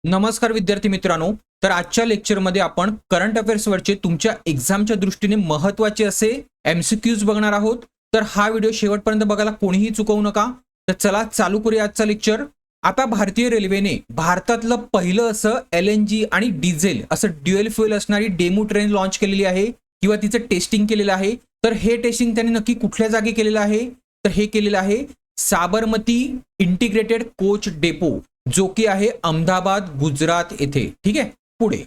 नमस्कार विद्यार्थी मित्रांनो. तर आजच्या लेक्चरमध्ये आपण करंट अफेअर्स वरचे तुमच्या एक्झामच्या दृष्टीने महत्त्वाचे असे एमसीक्यूज बघणार आहोत. तर हा व्हिडिओ शेवटपर्यंत बघायला कोणीही चुकवू नका. तर चला चालू करूया आजचा लेक्चर. आता भारतीय रेल्वेने भारतातलं पहिलं असं LNG आणि डिझेल असं ड्युअल फ्युएल असणारी डेमो ट्रेन लॉन्च केलेली आहे किंवा तिचं टेस्टिंग केलेलं आहे. तर हे टेस्टिंग त्यांनी नक्की कुठल्या जागी केलेलं आहे? तर हे केलेलं आहे साबरमती इंटिग्रेटेड कोच डेपो, जो की आहे अहमदाबाद गुजरात येथे. ठीक आहे. पुढे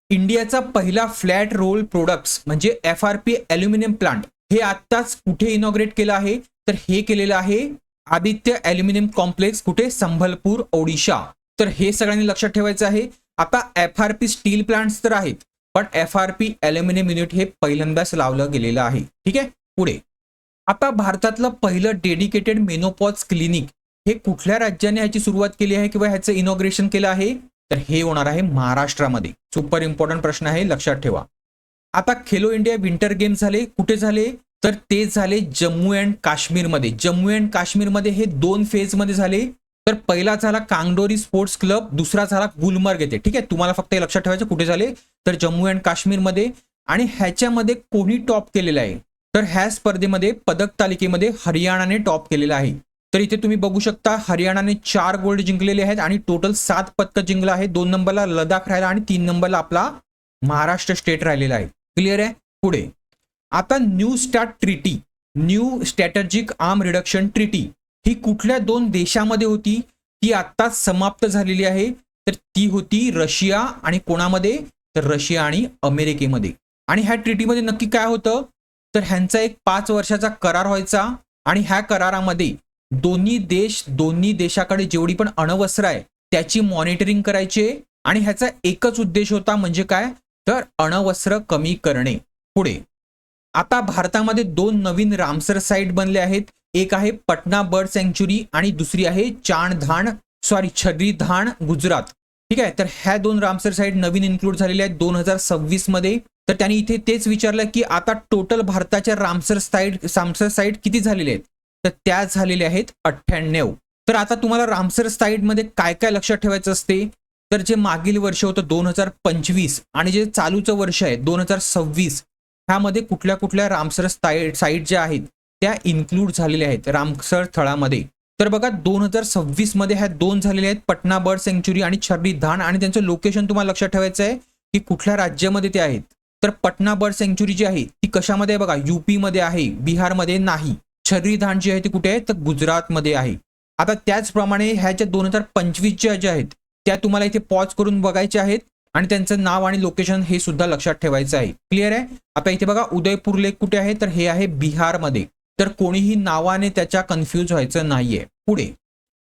इंडियाचा पहिला फ्लॅट रोल प्रोडक्ट्स म्हणजे FRP ॲल्युमिनियम प्लांट हे आत्ताच कुठे इनॉग्रेट केलं आहे? तर हे केलेलं आहे आदित्य ॲल्युमिनियम कॉम्प्लेक्स, कुठे? संबलपूर, ओडिशा. तर हे सगळ्यांनी लक्षात ठेवायचं आहे. आता FRP स्टील प्लांट्स तर आहेत, पण FRP ॲल्युमिनियम युनिट हे पहिल्यांदाच लावलं गेलेलं आहे. ठीक आहे. पुढे आता भारतातलं पहिलं डेडिकेटेड मेनोपॉज क्लिनिक हे कुठल्या राज्याने ह्याची सुरुवात केली आहे किंवा ह्याचं इनॉग्रेशन केलं आहे? तर हे होणार आहे महाराष्ट्रामध्ये. सुपर इम्पॉर्टंट प्रश्न आहे, लक्षात ठेवा. आता खेलो इंडिया विंटर गेम्स झाले, कुठे झाले? तर ते झाले जम्मू अँड काश्मीरमध्ये. जम्मू अँड काश्मीरमध्ये हे 2 फेजमध्ये झाले. तर पहिला झाला कांगडोरी स्पोर्ट्स क्लब, दुसरा झाला गुलमर्ग येथे. ठीक आहे. तुम्हाला फक्त हे लक्षात ठेवायचं कुठे झाले, तर जम्मू अँड काश्मीरमध्ये. आणि ह्याच्यामध्ये कोणी टॉप केलेलं आहे? तर ह्या स्पर्धेमध्ये पदक तालिकेमध्ये हरियाणाने टॉप केलेला आहे. तर इथे तुम्ही बघू शकता हरियाणाने 4 गोल्ड जिंकलेले आहेत आणि टोटल 7 पदकं जिंकलं आहे. 2 नंबरला लडाख राहिला आणि 3 नंबरला आपला महाराष्ट्र स्टेट राहिलेला आहे. क्लिअर आहे. पुढे आता new START treaty, new strategic arm reduction treaty ही कुठल्या 2 देशामध्ये होती? ती आत्ताच समाप्त झालेली आहे. तर ती होती रशिया आणि कोणामध्ये? तर रशिया आणि अमेरिकेमध्ये. आणि ह्या ट्रिटीमध्ये नक्की काय होतं? तर ह्यांचा एक 5 वर्षाचा करार व्हायचा आणि ह्या करारामध्ये दोन्ही देशाकडे जेवढी पण अण्वस्त्र आहे त्याची मॉनिटरिंग करायचे आणि ह्याचा एकच उद्देश होता, म्हणजे काय? तर अण्वस्त्र कमी करणे. पुढे आता भारतामध्ये 2 नवीन रामसर साईट बनले आहेत. एक आहे पटना बर्ड सँक्च्युरी आणि दुसरी आहे छर्रीधान गुजरात. ठीक आहे. तर ह्या 2 रामसर साईट नवीन इन्क्लूड झालेल्या आहेत 2026 मध्ये. तर त्यांनी इथे तेच विचारलं की आता टोटल भारताच्या रामसर साईट किती झालेले आहेत? तर त्या झालेल्या आहेत 98. तर आता तुम्हाला रामसर साईट मध्ये काय काय लक्षात ठेवायचं असते? तर जे मागील वर्ष होतं 2025 आणि जे चालूचं वर्ष आहे 2026, ह्यामध्ये कुठल्या कुठल्या रामसर साईट ज्या आहेत त्या इन्क्लूड झालेल्या आहेत रामसर स्थळामध्ये. तर बघा 2026 मध्ये ह्या 2 झालेल्या आहेत, पटना बर्ड सँक्च्युरी आणि छर्रीधान. आणि त्यांचं लोकेशन तुम्हाला लक्षात ठेवायचं आहे की कुठल्या राज्यामध्ये ते आहेत. तर पटना बर्ड सँक्च्युरी जी आहे ती कशामध्ये आहे? बघा UP मध्ये आहे, बिहारमध्ये नाही. छर्रीधान जी आहे ती कुठे आहे? तर गुजरातमध्ये आहे. आता त्याचप्रमाणे ह्या ज्या 2025 ज्या आहेत त्या तुम्हाला इथे पॉज करून बघायच्या आहेत आणि त्यांचं नाव आणि लोकेशन हे सुद्धा लक्षात ठेवायचं आहे. क्लिअर आहे. आता इथे बघा उदयपूर लेक कुठे आहे? तर हे आहे बिहारमध्ये. तर कोणीही नावाने त्याच्या कन्फ्यूज व्हायचं नाहीये. पुढे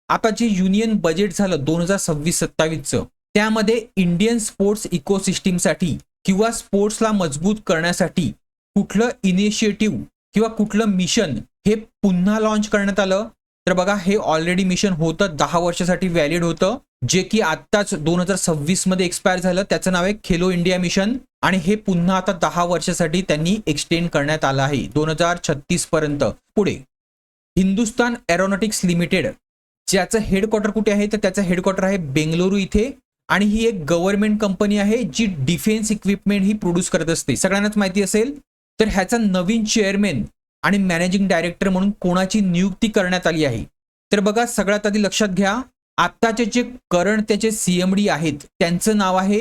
आता जे युनियन बजेट झालं 2026-27चं, त्यामध्ये इंडियन स्पोर्ट्स इकोसिस्टीमसाठी किंवा स्पोर्ट्सला मजबूत करण्यासाठी कुठलं इनिशिएटिव्ह किंवा कुठलं मिशन हे पुन्हा लॉन्च करण्यात आलं? तर बघा हे ऑलरेडी मिशन होतं, 10 वर्षासाठी व्हॅलिड होतं, जे की आत्ताच 2026 मध्ये एक्सपायर झालं. त्याचं नाव आहे खेलो इंडिया मिशन आणि हे पुन्हा आता 10 वर्षासाठी त्यांनी एक्सटेंड करण्यात आलं आहे 2036 पर्यंत. पुढे हिंदुस्तान एरोनॉटिक्स लिमिटेड ज्याचं हेडक्वार्टर कुठे आहे? तर त्याचं हेडक्वार्टर आहे बेंगलुरू इथे. आणि ही एक गव्हर्नमेंट कंपनी आहे जी डिफेन्स इक्विपमेंट ही प्रोड्यूस करत असते, सगळ्यांनाच माहिती असेल. तर ह्याचा नवीन चेअरमॅन आणि मॅनेजिंग डायरेक्टर म्हणून कोणाची नियुक्ती करण्यात आली आहे? तर बघा सगळ्यात आधी लक्षात घ्या, आत्ताचे जे करंट त्याचे CMD आहेत त्यांचं नाव आहे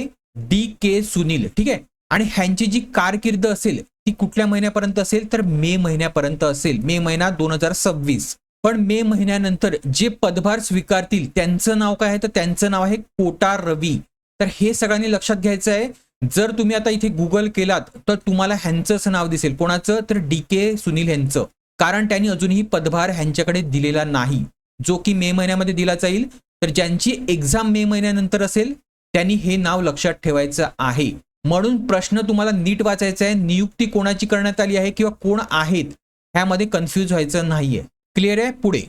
DK सुनील. ठीक आहे. आणि ह्यांची जी कारकीर्द असेल ती कुठल्या महिन्यापर्यंत असेल? तर मे महिन्यापर्यंत असेल, मे महिना 2026. पण मे महिन्यानंतर जे पदभार स्वीकारतील त्यांचं नाव काय आहे? तर त्यांचं नाव आहे कोटार रवी. तर हे सगळ्यांनी लक्षात घ्यायचं आहे. जर तुम्ही आता इथे गुगल केलात तर तुम्हाला ह्यांचंच नाव दिसेल. कोणाचं? तर DK सुनील ह्यांचं. कारण त्यांनी अजूनही पदभार ह्यांच्याकडे दिलेला नाही, जो की मे महिन्यामध्ये दिला जाईल. तर ज्यांची एक्झाम मे महिन्यानंतर असेल त्यांनी हे नाव लक्षात ठेवायचं आहे. म्हणून प्रश्न तुम्हाला नीट वाचायचा आहे, नियुक्ती कोणाची करण्यात आली आहे किंवा कोण आहेत ह्यामध्ये कन्फ्यूज व्हायचं नाहीये. क्लिअर आहे. पुढे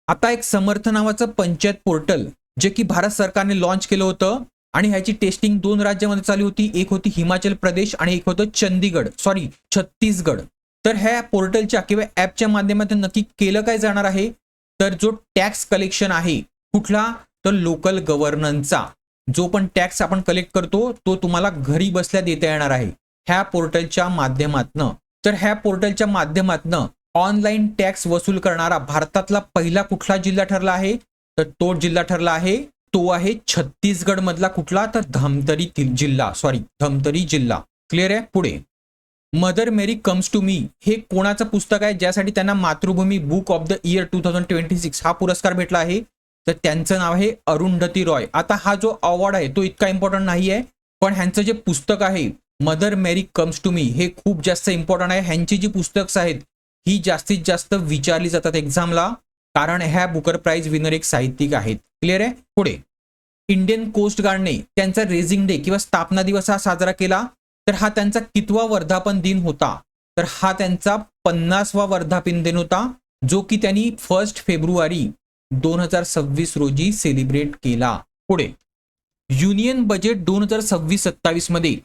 आता एक समर्थ नावाचं पंचायत पोर्टल जे की भारत सरकारने लॉन्च केलं होतं आणि ह्याची टेस्टिंग 2 राज्यामध्ये चालू होती. एक होती हिमाचल प्रदेश आणि एक होतं छत्तीसगड. तर ह्या पोर्टलच्या किंवा ऍपच्या माध्यमातून नक्की केलं काय जाणार आहे? तर जो टॅक्स कलेक्शन आहे कुठला? तर लोकल गव्हर्नन्सचा. जो पण टॅक्स आपण कलेक्ट करतो तो तुम्हाला घरी बसल्या देता येणार आहे ह्या पोर्टलच्या माध्यमातनं. तर ह्या पोर्टलच्या माध्यमातनं ऑनलाईन टॅक्स वसूल करणारा भारतातला पहिला कुठला जिल्हा ठरला आहे, तर तो जिल्हा ठरला आहे तो आहे छत्तीसगड मधला कुठला, तर धमतरी जिल्हा. क्लिअर आहे. पुढे Mother Mary comes to me हे कोणाचं पुस्तक आहे ज्यासाठी त्यांना मातृभूमी बुक ऑफ द इयर 2026 हा पुरस्कार भेटला आहे, तर त्यांचं नाव आहे अरुंधती रॉय. आता हा जो अवॉर्ड आहे तो इतका इम्पॉर्टंट नाही आहे, पण ह्यांचं जे पुस्तक आहे Mother Mary comes to me हे खूप जास्त इम्पॉर्टंट आहे. ह्यांची जी पुस्तकं आहेत ही जास्तीत जास्त विचारली जातात एक्झामला, कारण ह्या बुकर प्राइज विनर एक साहित्यिक आहेत. क्लिअर आहे. पुढे इंडियन कोस्ट गार्डने त्यांचा रेझिंग डे किंवा स्थापना दिवस हा साजरा केला, तर हा त्यांचा कितवा वर्धापन दिन होता, तर हा त्यांचा 50वा वर्धापन दिन होता, जो की त्यांनी 1 फेब्रुवारी 2026 रोजी सेलिब्रेट केला. पुढे युनियन बजेट 2026-27 मध्ये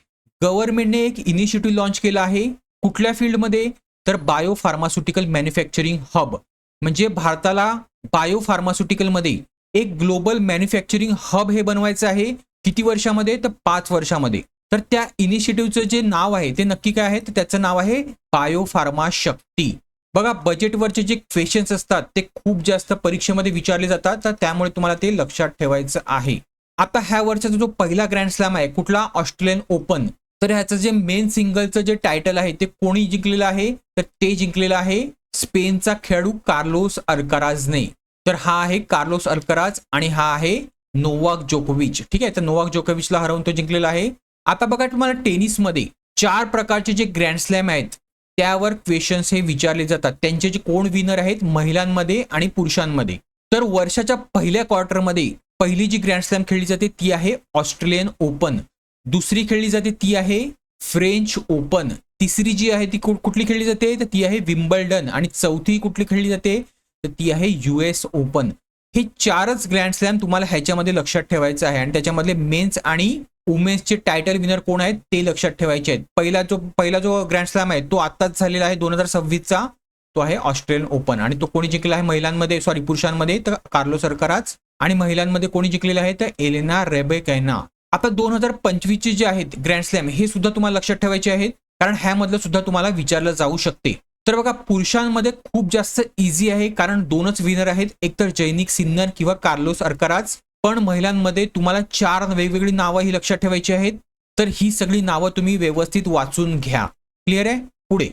गव्हर्नमेंटने एक इनिशिएटिव्ह लॉन्च केला आहे. कुठल्या फील्डमध्ये, तर बायो फार्मास्युटिकल मॅन्युफॅक्चरिंग हब. म्हणजे भारताला बायो फार्मास्युटिकलमध्ये एक ग्लोबल मॅन्युफॅक्चरिंग हब हे बनवायचं आहे. किती वर्षामध्ये, तर 5 वर्षामध्ये. तर त्या इनिशिएटिव्हचं जे नाव आहे ते नक्की काय आहे, तर त्याचं नाव आहे बायो फार्मा शक्ती. बघा बजेटवरचे जे क्वेश्चन्स असतात ते खूप जास्त परीक्षेमध्ये विचारले जातात, तर त्यामुळे तुम्हाला ते लक्षात ठेवायचं आहे. आता ह्या वर्षाचा जो पहिला ग्रँड स्लॅम आहे कुठला, ऑस्ट्रेलियन ओपन. तर ह्याचं जे मेन सिंगलचं जे टायटल आहे ते कोणी जिंकलेलं आहे, तर ते जिंकलेलं आहे स्पेनचा खेळाडू कार्लोस अल्काराजने. तर हा आहे कार्लोस अल्काराज आणि हा आहे नोवाक जोकोविच. ठीक आहे, तर नोवाक जोकोविचला हरवून तो जिंकलेला आहे. आता बघा तुम्हाला टेनिसमध्ये 4 प्रकारचे जे ग्रँड स्लॅम आहेत त्यावर क्वेश्चन्स हे विचारले जातात. त्यांचे जे कोण विनर आहेत महिलांमध्ये आणि पुरुषांमध्ये. तर वर्षाच्या पहिल्या क्वार्टरमध्ये पहिली जी ग्रँड स्लॅम खेळली जाते ती आहे ऑस्ट्रेलियन ओपन. दुसरी खेळली जाते ती आहे फ्रेंच ओपन. तिसरी जी आहे ती कुठली खेळली जाते, तर ती आहे विम्बल्डन. आणि चौथी कुठली खेळली जाते, तर ती आहे US ओपन. हे 4च ग्रँड स्लॅम तुम्हाला ह्याच्यामध्ये लक्षात ठेवायचं आहे आणि त्याच्यामधले मेन्स आणि वुमेन्सचे टायटल विनर कोण आहेत ते लक्षात ठेवायचे आहेत. पहिला जो ग्रँड स्लॅम आहे तो आत्ताच झालेला आहे 2026चा, तो आहे ऑस्ट्रेलियन ओपन. आणि तो कोणी जिंकलेला आहे महिलांमध्ये, पुरुषांमध्ये तर कार्लोस अल्काराज, आणि महिलांमध्ये कोणी जिंकलेलं आहे तर एलेना रेबेकैना. आता 2025चे जे आहेत ग्रँड स्लॅम हे सुद्धा तुम्हाला लक्षात ठेवायचे आहेत, कारण ह्यामधलं सुद्धा तुम्हाला विचारलं जाऊ शकते. तर बघा पुरुषांमध्ये खूप जास्त इझी आहे, कारण 2च विनर आहेत, एक तर जैनिक सिन्नर किंवा कार्लोस अल्काराज. पण महिलांमध्ये तुम्हाला 4 वेगवेगळी नावं ही लक्षात ठेवायची आहेत, तर ही सगळी नावं तुम्ही व्यवस्थित वाचून घ्या. क्लिअर आहे. पुढे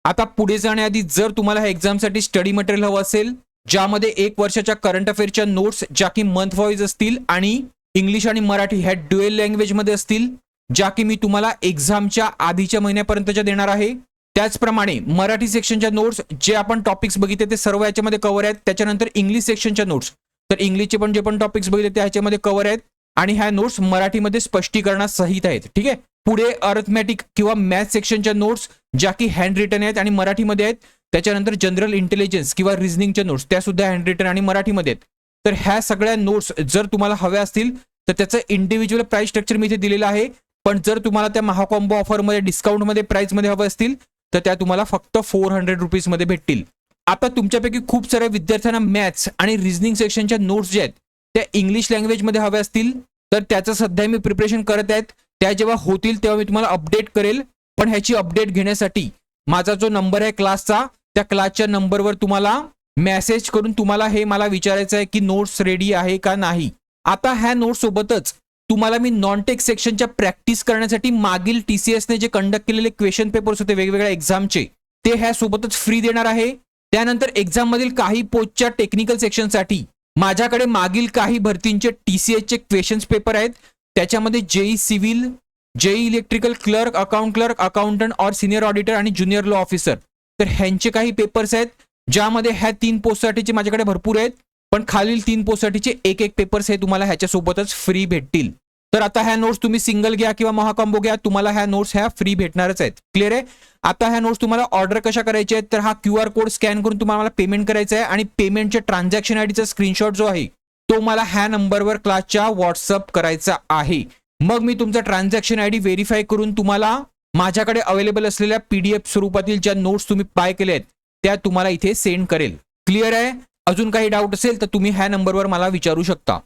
आता पुढे जाण्याआधी जर तुम्हाला ह्या एक्झामसाठी स्टडी मटेरियल हवं असेल ज्यामध्ये 1 वर्षाच्या करंट अफेअरच्या नोट्स ज्या की मंथ वाईज असतील आणि इंग्लिश आणि मराठी ह्या ड्युएल लँग्वेज मध्ये असतील, ज्या की मी तुम्हाला एक्झामच्या आधीच्या महिन्यापर्यंतच्या देणार आहे. त्याचप्रमाणे मराठी सेक्शनच्या नोट्स जे आपण टॉपिक्स बघितले ते सर्व याच्यामध्ये कव्हर आहेत. त्याच्यानंतर इंग्लिश सेक्शनच्या नोट्स, तर इंग्लिशचे पण जे पण टॉपिक्स बघितले ते ह्याच्यामध्ये कव्हर आहेत आणि ह्या नोट्स मराठीमध्ये स्पष्टीकरणासहित आहेत. ठीक आहे. पुढे अर्थमॅटिक किंवा मॅथ सेक्शनच्या नोट्स ज्या की हँड रिटन आहेत आणि मराठीमध्ये आहेत. त्याच्यानंतर जनरल इंटेलिजन्स किंवा रिझनिंगच्या नोट्स त्या सुद्धा हँड रिटन आणि मराठीमध्ये आहेत. तर ह्या सगळ्या नोट्स जर तुम्हाला हव्या असतील तर त्याचं इंडिव्हिज्युअल प्राइस स्ट्रक्चर मी इथे दिलेलं आहे. पण जर तुम्हाला त्या महाकॉम्बो ऑफरमध्ये डिस्काउंटमध्ये प्राइसमध्ये हवं असतील तर त्या तुम्हाला फक्त 400 रुपीजमध्ये भेटतील. आता तुमच्यापैकी खूप साऱ्या विद्यार्थ्यांना मॅथ्स आणि रिझनिंग सेक्शनच्या नोट्स जे आहेत त्या इंग्लिश लँग्वेजमध्ये हव्या असतील तर त्याचं सध्या मी प्रिपरेशन करत आहेत. त्या जेव्हा होतील तेव्हा मी तुम्हाला अपडेट करेल. पण ह्याची अपडेट घेण्यासाठी माझा जो नंबर आहे क्लासचा, त्या क्लासच्या नंबरवर तुम्हाला मेसेज करून तुम्हाला हे मला विचारायचं आहे की नोट्स रेडी आहे का नाही. आता ह्या नोट्स सोबतच तुम्हाला मी नॉन टेक सेक्शनच्या प्रॅक्टिस करण्यासाठी मागील TCSने जे कंडक्ट केलेले क्वेश्चन पेपर्स होते वेगवेगळ्या एक्झामचे ते ह्या सोबतच फ्री देणार आहे. त्यानंतर एक्झाम मधील काही पोस्टच्या टेक्निकल सेक्शनसाठी माझ्याकडे मागील काही भरतींचे TCSचे क्वेश्चन्स पेपर आहेत. त्याच्यामध्ये JE civil, JE electrical clerk, account clerk, accountant और सिनियर ऑडिटर आणि ज्युनियर लॉ ऑफिसर, तर ह्यांचे काही पेपर्स आहेत ज्यामध्ये ह्या 3 पोस्टसाठीचे माझ्याकडे भरपूर आहेत. पण खालील 3 पोस्टसाठीचे एक पेपर्स हे तुम्हाला ह्याच्या सोबतच फ्री भेटतील. तर आता ह्या नोट्स तुम्ही सिंगल घ्या किंवा महाकॉम्बो घ्या, तुम्हाला ह्या नोट्स ह्या फ्री भेटणारच आहेत. क्लिअर आहे. आता ह्या नोट्स तुम्हाला ऑर्डर कशा करायचे आहेत, तर हा QR कोड स्कॅन करून तुम्हाला पेमेंट करायचं आहे आणि पेमेंटच्या ट्रान्झॅक्शन आयडीचा स्क्रीनशॉट जो आहे तो मला ह्या नंबरवर क्लासच्या व्हॉट्सअप करायचा आहे. मग मी तुमचा ट्रान्झॅक्शन आयडी व्हेरीफाय करून तुम्हाला माझ्याकडे अवेलेबल असलेल्या PDF स्वरूपातील ज्या नोट्स तुम्ही बाय केल्या आहेत त्या तुम्हाला इथे सेंड करेल. क्लिअर आहे. अजून काही डाऊट असेल तर तुम्ही ह्या नंबरवर मला विचारू शकता.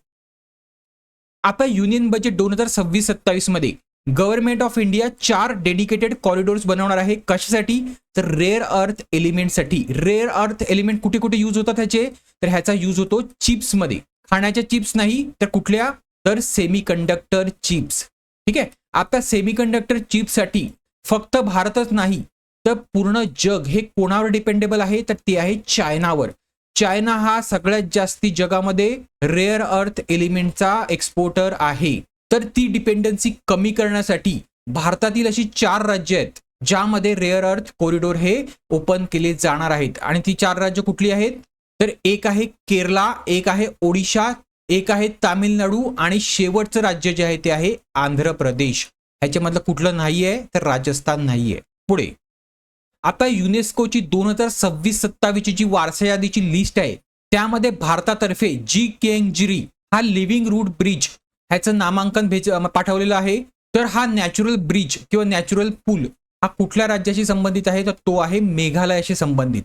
आता युनियन बजेट 2026-27 मध्ये government of India 4 dedicated corridors बनवणार आहे. कशासाठी? तर रेअर अर्थ एलिमेंटसाठी. रेअर अर्थ एलिमेंट कुठे कुठे यूज होतात ह्याचे? तर ह्याचा यूज होतो चिप्स मध्ये. खाण्याच्या चिप्स नाही तर कुठल्या? तर सेमीकंडक्टर चिप्स. ठीक आहे. आता सेमीकंडक्टर चिप्ससाठी फक्त भारतच नाही तर पूर्ण जग हे कोणावर डिपेंडेबल आहे? तर ते आहे चायनावर. चायना हा सगळ्यात जास्ती जगामध्ये रेअर अर्थ एलिमेंटचा एक्सपोर्टर आहे. तर ती डिपेंडन्सी कमी करण्यासाठी भारतातील अशी 4 राज्य आहेत ज्यामध्ये रेअर अर्थ कॉरिडोर हे ओपन केले जाणार आहेत. आणि ती 4 राज्य कुठली आहेत? तर एक आहे केरला, एक आहे ओडिशा, एक आहे तामिळनाडू आणि शेवटचं राज्य जे आहे ते आहे आंध्र प्रदेश. ह्याच्यामधलं कुठलं नाहीये? तर राजस्थान नाहीये. पुढे आता युनेस्कोची 2026-27 जी वारसा यादीची लिस्ट आहे त्यामध्ये भारतातर्फे जी केंगजिरी हा लिव्हिंग रूट ब्रिज ह्याचं नामांकन पाठवलेलं आहे. तर हा नॅचरल ब्रिज किंवा नॅचरल पूल हा कुठल्या राज्याशी संबंधित आहे? तर तो आहे मेघालयाशी संबंधित.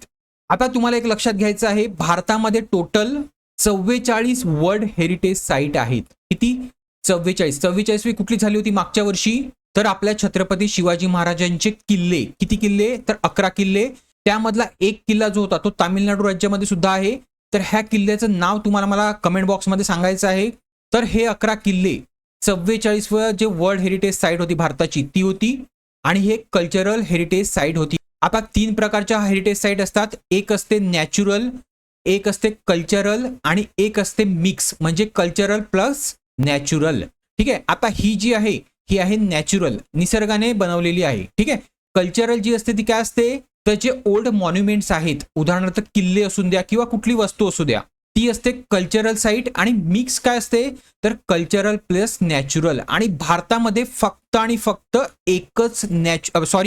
आता तुम्हाला एक लक्षात घ्यायचं आहे, भारतामध्ये टोटल 44 वर्ल्ड हेरिटेज साईट आहेत. किती? 44. 44वी कुठली झाली होती मागच्या वर्षी? तर आपल्या छत्रपती शिवाजी महाराजांचे किल्ले. किती किल्ले? तर 11 किल्ले. त्यामधला एक किल्ला जो होता तो तामिळनाडू राज्यामध्ये सुद्धा आहे. तर ह्या किल्ल्याचं नाव तुम्हाला मला कमेंट बॉक्समध्ये सांगायचं आहे. तर हे 11 किल्ले 44व जे वर्ल्ड हेरिटेज साईट होती भारताची ती होती आणि हे कल्चरल हेरिटेज साईट होती. आता 3 प्रकारच्या हेरिटेज साईट असतात. एक असते नॅचरल, एक असते कल्चरल आणि एक असते मिक्स म्हणजे कल्चरल प्लस नॅचरल. ठीक आहे. आता ही जी आहे ही आहे नॅचरल, निसर्गाने बनवलेली आहे. ठीक आहे. कल्चरल जी असते ती काय असते? तर जे ओल्ड मॉन्युमेंट्स आहेत उदाहरणार्थ किल्ले असू द्या किंवा कुठली वस्तू असू द्या ती असते कल्चरल साईट. आणि मिक्स काय असते? तर कल्चरल प्लस नॅचरल. आणि भारतामध्ये फक्त आणि फक्त एकच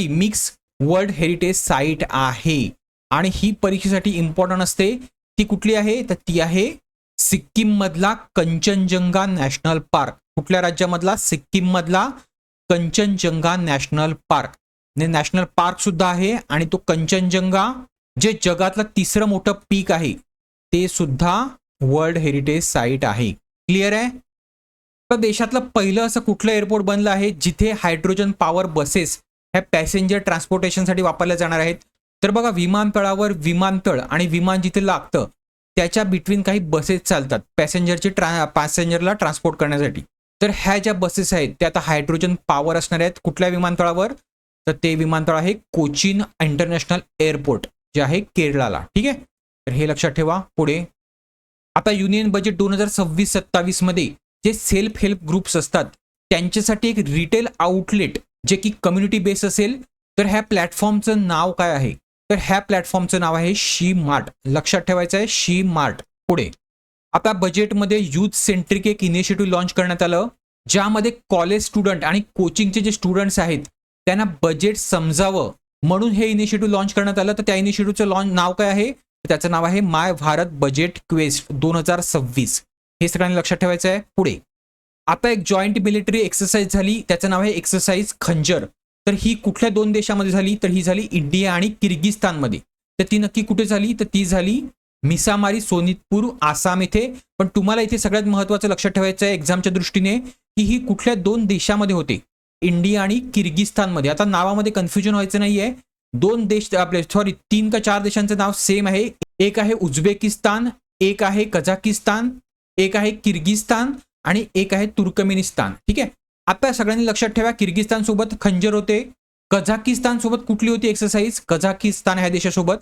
मिक्स वर्ल्ड हेरिटेज साईट आहे. आणि ही परीक्षेसाठी इम्पॉर्टंट असते. ती कुठली आहे? तर ती आहे सिक्कीम मधला कंचनजंगा नॅशनल पार्क. कुठल्या राज्यामधला? सिक्कीम मधला Kanchenjunga national park. National park सुद्धा आहे आणि तो कंचनजंगा जे जगातलं 3रं मोठं पीक आहे ते सुद्धा वर्ल्ड हेरिटेज साईट आहे. क्लिअर आहे? तर देशातलं पहिलं असं कुठलं एअरपोर्ट बनलं आहे जिथे हायड्रोजन पॉवर बसेस ह्या पॅसेंजर ट्रान्सपोर्टेशनसाठी वापरल्या जाणार आहेत? तर बघा विमानतळावर विमानतळ आणि विमान जिथे लागतं त्याच्या बिटवीन काही बसेस चालतात पॅसेंजरला ट्रान्सपोर्ट करण्यासाठी. तर ह्या ज्या बसेस आहेत त्या आता हायड्रोजन पॉवर असणार आहेत. कुठल्या विमानतळावर? तर ते विमानतळ आहे कोचीन इंटरनॅशनल एअरपोर्ट जे आहे केरळाला. ठीक आहे. तर हे लक्षात ठेवा. पुढे आता युनियन बजेट 2026-27 मध्ये जे सेल्फ हेल्प ग्रुप्स असतात त्यांच्यासाठी एक रिटेल आउटलेट जे की कम्युनिटी बेस असेल तर ह्या प्लॅटफॉर्मचं नाव काय आहे? तर ह्या प्लॅटफॉर्मचं नाव आहे शी मार्ट. लक्षात ठेवायचं आहे शी मार्ट. पुढे आता बजेटमध्ये युथ सेंट्रिक एक इनिशिएटिव्ह लॉन्च करण्यात आलं ज्यामध्ये कॉलेज स्टुडंट आणि कोचिंगचे जे स्टुडंट्स आहेत त्यांना बजेट समजावं म्हणून हे इनिशिएटिव्ह लॉन्च करण्यात आलं. तर त्या इनिशिएटिव्हचं नाव काय आहे? त्याचं नाव आहे माय भारत बजेट क्वेस्ट 2026. हे सगळ्यांनी लक्षात ठेवायचं आहे. पुढे आता एक जॉईंट मिलिटरी एक्सरसाइज झाली त्याचं नाव आहे एक्सरसाइज खंजर. तर ही कुठल्या 2 देशामध्ये झाली? तर ही झाली इंडिया आणि किर्गिस्तानमध्ये. तर ती नक्की कुठे झाली? तर ती झाली मिसामारी सोनितपूर आसाम इथे. पण तुम्हाला इथे सगळ्यात महत्त्वाचं लक्षात ठेवायचं आहे एक्झामच्या दृष्टीने की ही कुठल्या 2 देशामध्ये होते? इंडिया आणि किर्गिस्तानमध्ये. आता नावामध्ये कन्फ्युजन व्हायचं नाहीये. 2 देश आपले 3 का 4 देशांचं नाव सेम आहे. एक आहे उझबेकिस्तान, एक आहे कझाकिस्तान, एक आहे किर्गिस्तान आणि एक आहे तुर्कमेनिस्तान. ठीक आहे. आता सगळ्यांनी लक्षात ठेवा किर्गिस्तान सोबत खंजर होते. कझाकिस्तान सोबत कुठली होती एक्सरसाइज? कझाकिस्तान ह्या देशासोबत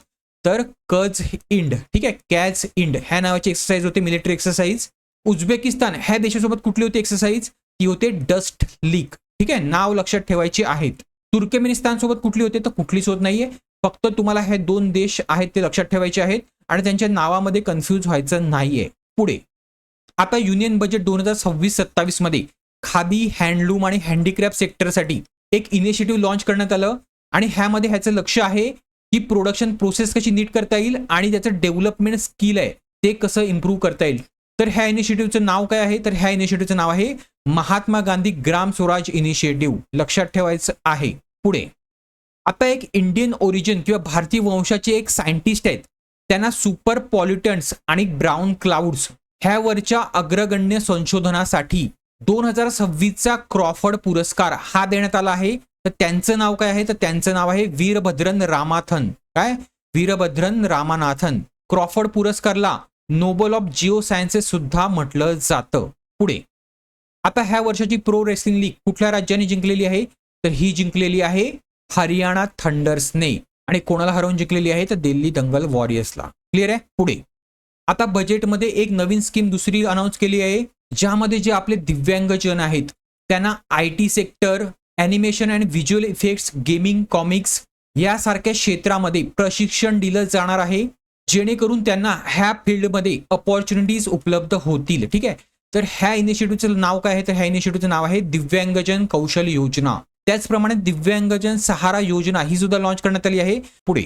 तर कज इंड. ठीक आहे. कॅज इंड ह्या नावाची एक्सरसाइज होती मिलिटरी एक्सरसाइज. उझबेकिस्तान ह्या देशासोबत कुठली होती एक्सरसाइज? ती होते डस्ट लीक. ठीक आहे. नाव लक्षात ठेवायची आहेत. तुर्कमेनिस्तान सोबत कुठली होते? तर कुठलीच होत नाहीये. फक्त तुम्हाला हे 2 देश आहेत ते लक्षात ठेवायचे आहेत आणि त्यांच्या नावामध्ये कन्फ्यूज व्हायचं नाहीये. पुढे आता युनियन बजेट 2026-27 मध्ये खादी, हँडलूम आणि हँडीक्राफ्ट सेक्टरसाठी एक इनिशिएटिव्ह लॉन्च करण्यात आलं आणि ह्याचं लक्ष आहे की प्रोडक्शन प्रोसेस कशी नीट करता येईल आणि त्याचं डेव्हलपमेंट स्किल आहे ते कसं इम्प्रूव्ह करता येईल. तर ह्या इनिशिएटिव्हचं नाव काय आहे? तर ह्या इनिशिएटिव्हचं नाव आहे महात्मा गांधी ग्राम स्वराज इनिशिएटिव्ह. लक्षात ठेवायचं आहे. पुढे आता एक इंडियन ओरिजिन किंवा भारतीय वंशाचे एक सायंटिस्ट आहेत त्यांना सुपर पॉल्युटंट्स आणि ब्राउन क्लाउड्स ह्यावरच्या अग्रगण्य संशोधनासाठी 2026चा क्रॉफर्ड पुरस्कार हा देण्यात आला आहे. तर त्यांचं नाव काय आहे, तर त्यांचं नाव आहे वीरभद्रन रामानाथन. काय? वीरभद्रन रामानाथन. क्रॉफर्ड पुरस्कारला नोबल ऑफ जिओ सायन्सेस सुद्धा म्हटलं जातं. पुढे आता ह्या वर्षाची प्रो रेसलिंग लीग कुठल्या राज्याने जिंकलेली आहे, तर ही जिंकलेली आहे हरियाणा थंडर्सने. आणि कोणाला हरवून जिंकलेली आहे, तर दिल्ली दंगल वॉरियर्सला. क्लिअर आहे. पुढे आता बजेटमध्ये एक नवीन स्कीम दुसरी अनाऊन्स केली आहे, ज्यामध्ये जे आपले दिव्यांगजन आहेत त्यांना IT sector, animation and visual effects, gaming, comics यासारख्या क्षेत्रामध्ये प्रशिक्षण दिलं जाणार आहे, जेणेकरून त्यांना ह्या फील्डमध्ये अपॉर्च्युनिटीज उपलब्ध होतील. ठीक आहे. तर ह्या इनिशिएटिव्हचं नाव काय आहे, तर ह्या इनिशिएटिव्हचं नाव आहे दिव्यांगजन कौशल योजना. त्याचप्रमाणे दिव्यांगजन सहारा योजना ही सुद्धा लॉन्च करण्यात आली आहे. पुढे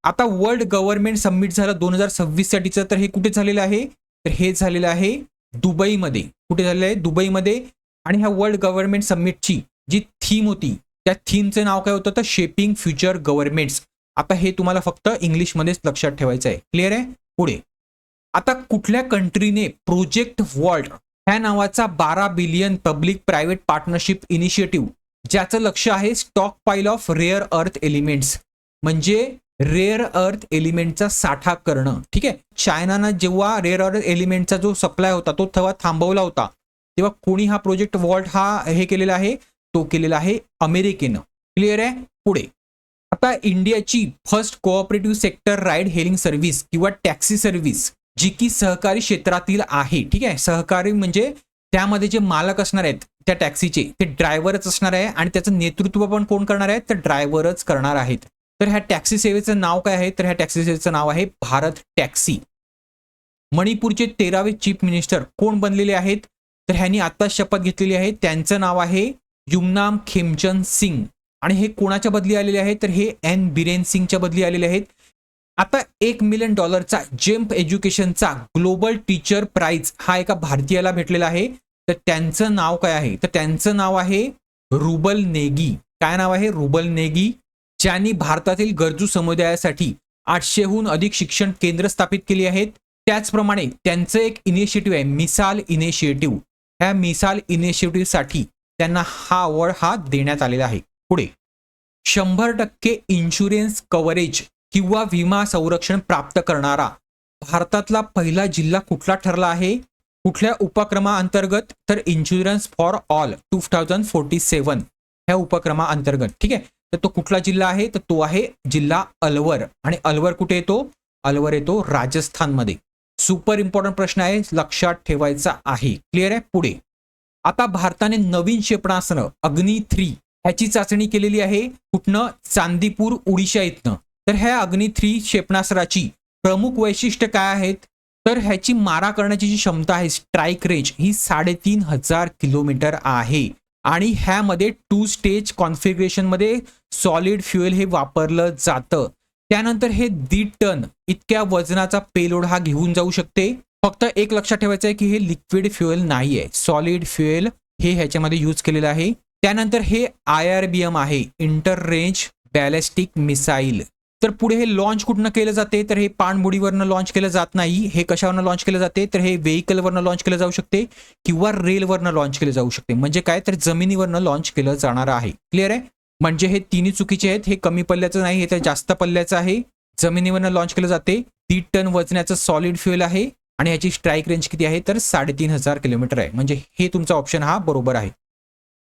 आता वर्ल्ड गव्हर्नमेंट समिट झालं 2026 साठीचं, तर हे कुठे झालेलं आहे, तर हे झालेलं आहे दुबईमध्ये. कुठे झालेलं आहे, दुबईमध्ये. आणि ह्या वर्ल्ड गव्हर्नमेंट समिटची जी थीम होती, त्या थीमचं नाव काय होतं, तर शेपिंग फ्युचर गव्हर्नमेंट्स. आता हे तुम्हाला फक्त इंग्लिशमध्येच लक्षात ठेवायचं आहे. क्लिअर आहे. पुढे आता कुठल्या कंट्रीने प्रोजेक्ट वॉल्ट ह्या नावाचा 12 billion public private partnership initiative, ज्याचं लक्ष आहे स्टॉक पाईल ऑफ रेअर अर्थ एलिमेंट्स, म्हणजे रेअर अर्थ एलिमेंटचा साठा करणं. ठीक आहे. चायनानं जेव्हा रेअर अर्थ एलिमेंटचा जो सप्लाय होता तो तेव्हा थांबवला होता, तेव्हा कोणी हा प्रोजेक्ट वॉल्ट हा हे केलेला आहे, तो केलेला आहे अमेरिकेनं. क्लिअर आहे. पुढे आता इंडियाची first cooperative sector ride hailing service किंवा टॅक्सी सर्व्हिस, जी की सहकारी क्षेत्रातील आहे. ठीक आहे. सहकारी म्हणजे त्यामध्ये जे मालक असणार आहेत त्या टॅक्सीचे ते ड्रायव्हरच असणार आहे, आणि त्याचं नेतृत्व पण कोण करणार आहे, तर ड्रायव्हरच करणार आहेत. तर ह्या टॅक्सी सेवेचं नाव काय आहे, तर ह्या टॅक्सी सेवेचं नाव आहे भारत टॅक्सी. मणिपूरचे 13वे चीफ मिनिस्टर कोण बनलेले आहेत, तर ह्यांनी आता शपथ घेतलेली आहे. त्यांचं नाव आहे युमनाम खेमचंद सिंग. आणि हे कोणाच्या बदली आलेले आहेत, तर हे एन बिरेन सिंगच्या बदली आलेले आहेत. आता $1 मिलियन जेम्प एज्युकेशनचा ग्लोबल टीचर प्राइज हा एका भारतीयाला भेटलेला आहे. तर त्यांचं नाव काय आहे, तर त्यांचं नाव आहे रुबल नेगी. काय नाव आहे, रुबल नेगी, ज्यांनी भारतातील गरजू समुदायासाठी 800हून अधिक शिक्षण केंद्र स्थापित केली आहेत. त्याचप्रमाणे त्यांचं एक इनिशिएटिव्ह आहे मिसाल इनिशिएटिव्ह. ह्या मिसाल इनिशिएटिव्हसाठी त्यांना हा अवॉर्ड हा देण्यात आलेला आहे. पुढे 100% इन्शुरन्स कव्हरेज किंवा विमा संरक्षण प्राप्त करणारा भारतातला पहिला जिल्हा कुठला ठरला आहे, कुठल्या उपक्रमाअंतर्गत, तर इन्शुरन्स फॉर ऑल 2047 ह्या उपक्रमाअंतर्गत. ठीक आहे. तर तो कुठला जिल्हा आहे, तर तो आहे जिल्हा अलवर. आणि अलवर कुठे येतो, अलवर येतो राजस्थानमध्ये. सुपर इम्पॉर्टंट प्रश्न आहे, लक्षात ठेवायचा आहे. क्लिअर आहे. पुढे आता भारताने नवीन क्षेपणास्त्र अग्नी 3 ह्याची चाचणी केलेली आहे. कुठनं, चांदीपूर ओडिशा इथनं. तर ह्या अग्नी 3 क्षेपणास्त्राची प्रमुख वैशिष्ट्य काय आहेत, तर ह्याची मारा करण्याची जी क्षमता आहे, स्ट्राईक रेंज ही 3500 किलोमीटर आहे. आणि ह्यामध्ये 2 स्टेज कॉन्फिगरेशनमध्ये सॉलिड फ्युएल हे वापरलं जातं. त्यानंतर हे 1.5 टन इतक्या वजनाचा पेलोड हा घेऊन जाऊ शकते. फक्त एक लक्षात ठेवायचं आहे की हे लिक्विड फ्युएल नाही आहे, सॉलिड फ्युएल हे ह्याच्यामध्ये यूज केलेलं आहे. त्यानंतर हे IRBM आहे, इंटर रेंज बॅलिस्टिक मिसाईल. तर पुढे हे लॉन्च कुठनं केलं जाते, तर हे पाणबुडीवरनं लॉन्च केलं जात नाही. हे कशावरनं लॉन्च केलं जाते, तर हे व्हेकलवरनं लॉन्च केलं जाऊ शकते किंवा रेलवरनं लॉन्च केलं जाऊ शकते. म्हणजे काय, तर जमिनीवरनं लॉन्च केलं जाणार आहे. क्लिअर आहे. म्हणजे हे तिन्ही चुकीचे आहेत. हे कमी पल्ल्याचं नाही, हे तर जास्त पल्ल्याचं आहे. जमिनीवरनं लॉन्च केलं जाते. 1.5 टन वजनाचं सॉलिड फ्युएल आहे आणि ह्याची स्ट्राईक रेंज किती आहे, तर 3500 किलोमीटर आहे. म्हणजे हे तुमचा ऑप्शन हा बरोबर आहे.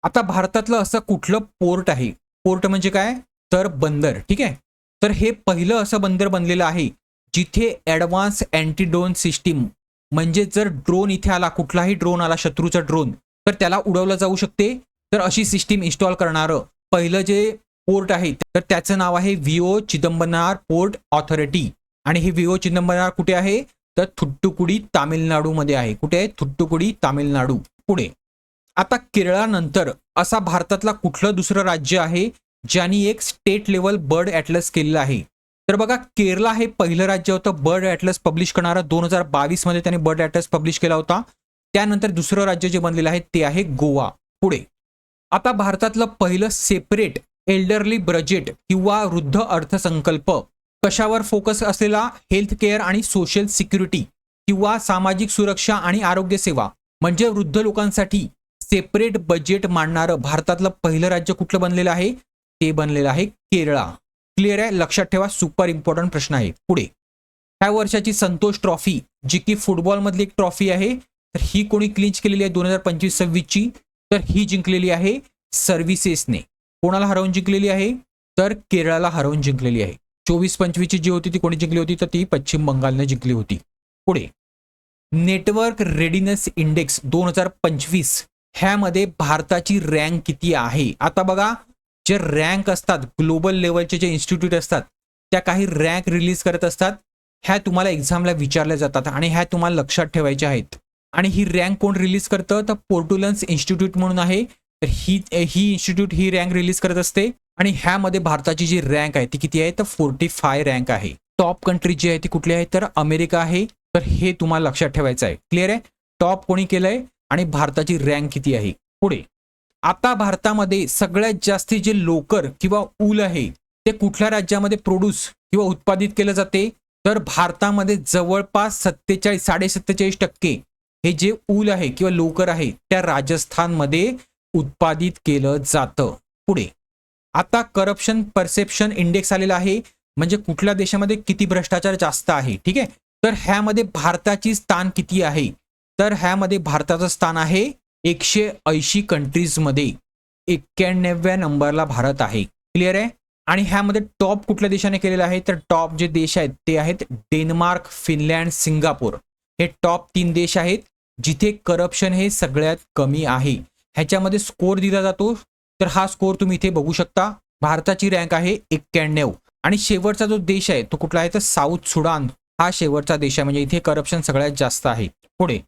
आता भारतातलं असं कुठलं पोर्ट आहे, पोर्ट म्हणजे काय, तर बंदर. ठीक आहे. तर हे पहिलं असं बंदर बनलेलं आहे जिथे ॲडव्हान्स अँटी ड्रोन सिस्टीम, म्हणजे जर ड्रोन इथे आला, कुठलाही ड्रोन आला, शत्रूचा ड्रोन, तर त्याला उडवलं जाऊ शकते. तर अशी सिस्टीम इन्स्टॉल करणारं पहिलं जे पोर्ट आहे, तर त्याचं नाव आहे VO चिदंबरनार पोर्ट ऑथॉरिटी. आणि हे VO चिदंबरनार कुठे आहे, तर थुट्टुकुडी तामिळनाडूमध्ये आहे. कुठे आहे, थुट्टुकुडी तामिळनाडू. पुढे आता केरळानंतर असा भारतातला कुठलं दुसरं राज्य आहे ज्यांनी एक स्टेट लेवल बर्ड ॲटलस केलेलं आहे, तर बघा केरला हे पहिलं राज्य होतं बर्ड ॲटलस पब्लिश करणारं. 2022 मध्ये त्याने बर्ड ॲटलस पब्लिश केला होता. त्यानंतर दुसरं राज्य जे बनलेलं आहे ते आहे गोवा. पुढे आता भारतातलं पहिलं सेपरेट एल्डरली बजेट किंवा वृद्ध अर्थसंकल्प कशावर फोकस असलेला, हेल्थ केअर आणि सोशल सिक्युरिटी किंवा सामाजिक सुरक्षा आणि आरोग्य सेवा, म्हणजे वृद्ध लोकांसाठी सेपरेट बजेट मांडणारं भारतातलं पहिलं राज्य कुठलं बनलेलं आहे? ते बनलेलं आहे केरळा. क्लिअर आहे? लक्षात ठेवा, सुपर इम्पॉर्टंट प्रश्न आहे. पुढे, ह्या वर्षाची संतोष ट्रॉफी जी की फुटबॉल मधली एक ट्रॉफी आहे, तर ही कोणी क्लिंच केलेली आहे 2025-26 ची? तर ही जिंकलेली आहे सर्व्हिसेसने. कोणाला हरवून जिंकलेली आहे? तर केरळाला हरवून जिंकलेली आहे. 24-25 ची जी होती ती कोणी जिंकली होती? तर ती पश्चिम बंगालने जिंकली होती. पुढे, नेटवर्क रेडिनेस इंडेक्स 2025 ह्यामध्ये भारताची रँक किती आहे? आता बघा, जे रँक असतात ग्लोबल लेवलचे जे इन्स्टिट्यूट असतात त्या काही रँक रिलीज करत असतात. ह्या तुम्हाला एक्झामला विचारल्या जातात आणि ह्या तुम्हाला लक्षात ठेवायच्या आहेत. आणि ही रँक कोण रिलीज करतं? तर पोर्टुलन्स इन्स्टिट्यूट म्हणून आहे. तर ही इन्स्टिट्यूट ही रँक रिलीज करत असते आणि ह्यामध्ये भारताची जी रँक आहे ती किती आहे? तर 45 रँक आहे. टॉप कंट्री जी आहे ती कुठली आहे? तर अमेरिका आहे. तर हे तुम्हाला लक्षात ठेवायचं आहे. क्लिअर आहे? टॉप कोणी केलंय आणि भारताची रँक किती आहे. पुढे, आता भारतामध्ये सगळ्यात जास्ती जे लोकर किंवा ऊल आहे ते कुठल्या राज्यामध्ये प्रोड्यूस किंवा उत्पादित केलं जाते? तर भारतामध्ये जवळपास 47.47% हे जे ऊल आहे किंवा लोकर आहे त्या राजस्थानमध्ये उत्पादित केलं जातं. पुढे, आता करप्शन परसेप्शन इंडेक्स आलेला आहे, म्हणजे कुठल्या देशामध्ये किती भ्रष्टाचार जास्त आहे. ठीक आहे, तर ह्यामध्ये भारताची स्थान किती आहे? तर ह्यामध्ये भारताचं स्थान आहे 180 कंट्रीजमध्ये 91व्या नंबरला भारत आहे. क्लिअर आहे? आणि ह्यामध्ये टॉप कुठल्या देशाने केलेलं आहे? तर टॉप जे देश आहेत ते आहेत डेन्मार्क, फिनलँड, सिंगापूर. हे टॉप 3 देश आहेत जिथे करप्शन हे सगळ्यात कमी आहे. ह्याच्यामध्ये स्कोर दिला जातो, तर हा स्कोर तुम्ही इथे बघू शकता. भारताची रँक आहे 91 आणि शेवटचा जो देश आहे तो कुठला आहे? तर साऊथ सुडान हा शेवटचा देश आहे, म्हणजे इथे करप्शन सगळ्यात जास्त आहे. पुढे,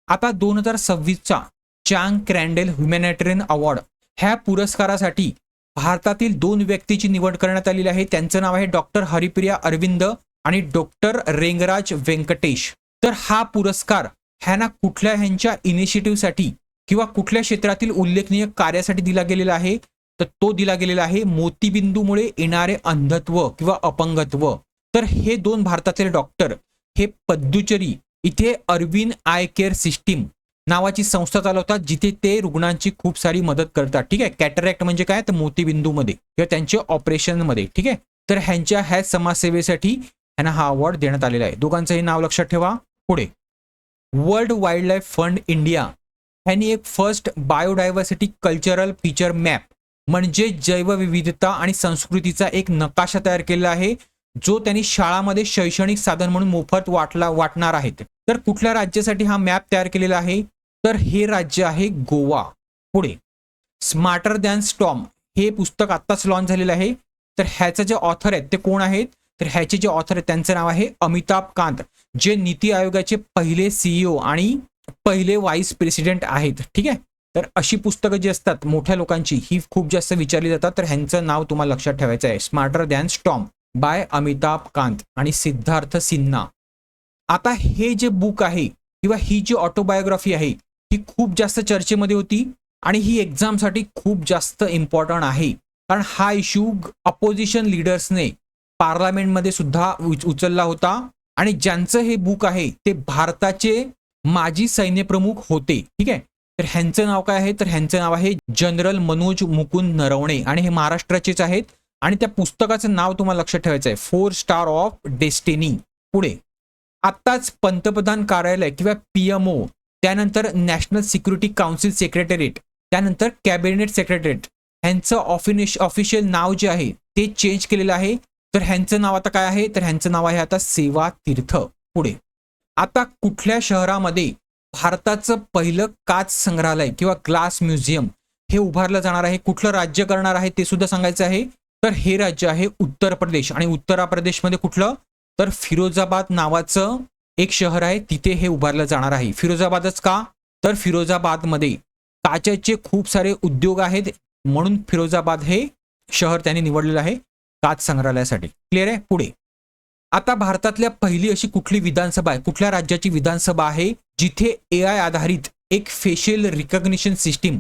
आता 2026चा चांग क्रॅन्डेल ह्युमॅनिटेरियन अवॉर्ड ह्या पुरस्कारासाठी भारतातील 2 व्यक्तीची निवड करण्यात आलेली आहे. त्यांचं नाव आहे डॉक्टर हरिप्रिया अरविंद आणि डॉक्टर रेंगराज व्यंकटेश. तर हा पुरस्कार ह्यांना ह्यांच्या इनिशिएटिव्हसाठी किंवा कुठल्या क्षेत्रातील उल्लेखनीय कार्यासाठी दिला गेलेला आहे? तर तो दिला गेलेला आहे मोतीबिंदूमुळे येणारे अंधत्व किंवा अपंगत्व. तर हे 2 भारतातले डॉक्टर हे पद्दुचेरी इथे अरविंद आय केअर सिस्टीम नावाची संस्था चालवतात, जिथे ते रुग्णांची खूप सारी मदत करतात. ठीक आहे, कॅटरॅक्ट म्हणजे काय? तर मोतीबिंदूमध्ये किंवा त्यांच्या ऑपरेशनमध्ये. ठीक आहे, तर ह्या समाजसेवेसाठी ह्यांना हा अवॉर्ड देण्यात आलेला आहे. दोघांचंही नाव लक्षात ठेवा. पुढे, world wild life fund India ह्यांनी एक first biodiversity cultural feature map म्हणजे जैवविविधता आणि संस्कृतीचा एक नकाशा तयार केलेला आहे, जो त्यांनी शाळामध्ये शैक्षणिक साधन म्हणून मोफत वाटणार आहेत. तर कुठल्या राज्यासाठी हा मॅप तयार केलेला आहे? तर हे राज्य आहे गोवा. पुढे, स्मार्टर दॅन स्टॉर्म हे पुस्तक आत्ताच लॉन्च झालेलं आहे. तर ह्याचे जे ऑथर आहेत ते कोण आहेत? तर ह्याचे जे ऑथर आहेत त्यांचं नाव आहे अमिताभ कांत, जे नीती आयोगाचे पहिले सीईओ आणि पहिले व्हाईस प्रेसिडेंट आहेत. ठीक आहे, तर अशी पुस्तकं जी असतात मोठ्या लोकांची ही खूप जास्त विचारली जातात. तर ह्यांचं नाव तुम्हाला लक्षात ठेवायचं आहे, smarter than storm by Amitabh Kant आणि सिद्धार्थ सिन्हा. आता हे जे बुक आहे किंवा ही जी ऑटोबायोग्राफी आहे ही खूप जास्त चर्चेमध्ये होती आणि ही एक्झामसाठी खूप जास्त इम्पॉर्टंट आहे, कारण हा इश्यू अपोजिशन लीडर्सने पार्लमेंटमध्ये सुद्धा उचलला होता आणि ज्यांचं हे बुक आहे ते भारताचे माजी सैन्यप्रमुख होते. ठीक आहे, तर ह्यांचं नाव काय आहे? तर ह्यांचं नाव आहे जनरल मनोज मुकुंद नरवणे आणि हे महाराष्ट्राचेच आहेत. आणि त्या पुस्तकाचं नाव तुम्हाला लक्षात ठेवायचं आहे 4 स्टार ऑफ डेस्टिनी. पुढे, आत्ताच पंतप्रधान कार्यालय किंवा PMO, त्यानंतर नॅशनल सिक्युरिटी काउन्सिल सेक्रेटरीएट, त्यानंतर कॅबिनेट सेक्रेटरीएट ह्यांचं ऑफिशियल नाव जे आहे ते चेंज केलेलं आहे. तर ह्यांचं नाव आता काय आहे? तर ह्यांचं नाव आहे आता सेवा तीर्थ. पुढे, आता कुठल्या शहरामध्ये भारताचं पहिलं काच संग्रहालय किंवा ग्लास म्युझियम हे उभारलं जाणार आहे? कुठलं राज्य करणार आहे ते सुद्धा सांगायचं आहे. तर हे राज्य आहे उत्तर प्रदेश आणि उत्तर प्रदेशमध्ये कुठलं? तर फिरोजाबाद नावाचं एक शहर आहे, तिथे हे उभारलं जाणार आहे. फिरोजाबादच का? तर फिरोजाबादमध्ये काचेचे खूप सारे उद्योग आहेत, म्हणून फिरोजाबाद हे शहर त्यांनी निवडलेलं आहे काच संग्रहालयासाठी. क्लिअर आहे? पुढे, आता भारतातल्या पहिली अशी कुठली विधानसभा आहे, कुठल्या राज्याची विधानसभा आहे जिथे AI आधारित एक फेशियल रिकग्निशन सिस्टीम